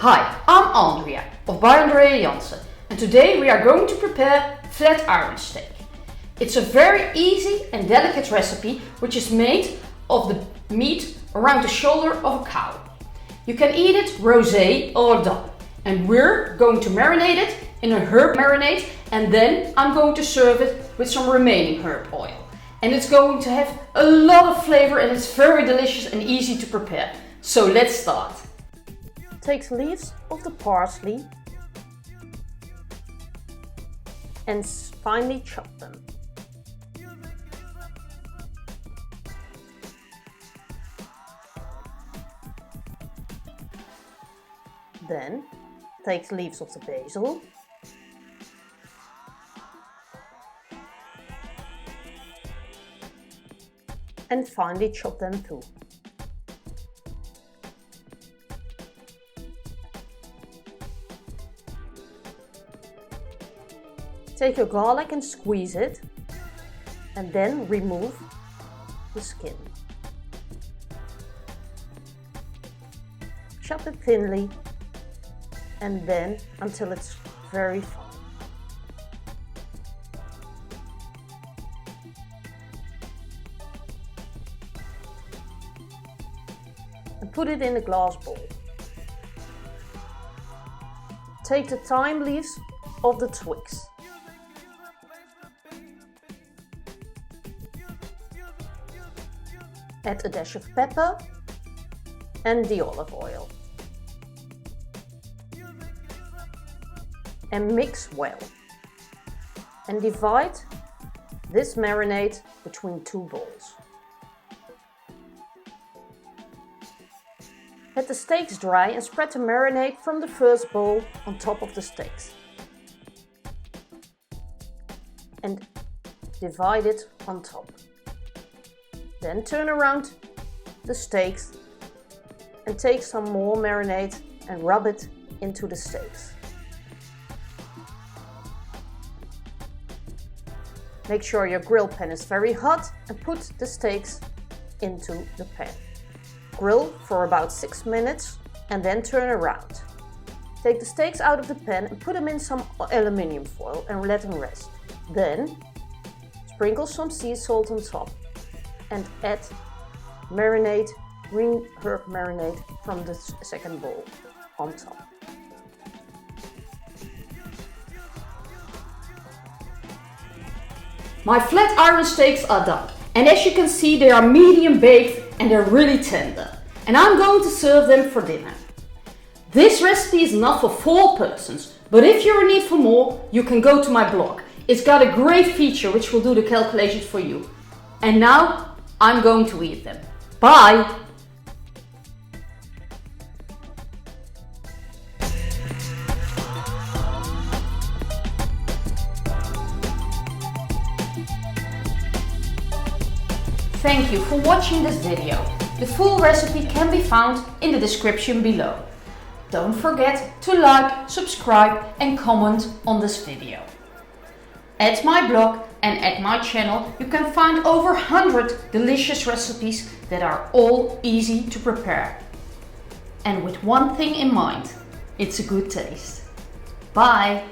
Hi, I'm Andrea of by Andrea Jansen, and today we are going to prepare flat iron steak. It's a very easy and delicate recipe which is made of the meat around the shoulder of a cow. You can eat it rosé or done, and we're going to marinate it in a herb marinade, and then I'm going to serve it with some remaining herb oil. And it's going to have a lot of flavor and it's very delicious and easy to prepare. So let's start. Take leaves of the parsley and finely chop them. Then take leaves of the basil and finely chop them too. Take your garlic and squeeze it, and then remove the skin. Chop it thinly, and then until it's very fine. And put it in a glass bowl. Take the thyme leaves of the twigs. Add a dash of pepper and the olive oil. And mix well. And divide this marinade between two bowls. Let the steaks dry and spread the marinade from the first bowl on top of the steaks. And divide it on top. Then turn around the steaks and take some more marinade and rub it into the steaks. Make sure your grill pan is very hot and put the steaks into the pan. Grill for about 6 minutes and then turn around. Take the steaks out of the pan and put them in some aluminium foil and let them rest. Then sprinkle some sea salt on top and add marinade, green herb marinade from the second bowl on top. My flat iron steaks are done, and as you can see they are medium baked and they're really tender. And I'm going to serve them for dinner. This recipe is enough for 4 persons, but if you're in need for more, you can go to my blog. It's got a great feature which will do the calculations for you. And now I'm going to eat them. Bye! Thank you for watching this video. The full recipe can be found in the description below. Don't forget to like, subscribe and comment on this video. At my blog and at my channel you can find over 100 delicious recipes that are all easy to prepare. And with one thing in mind, it's a good taste. Bye!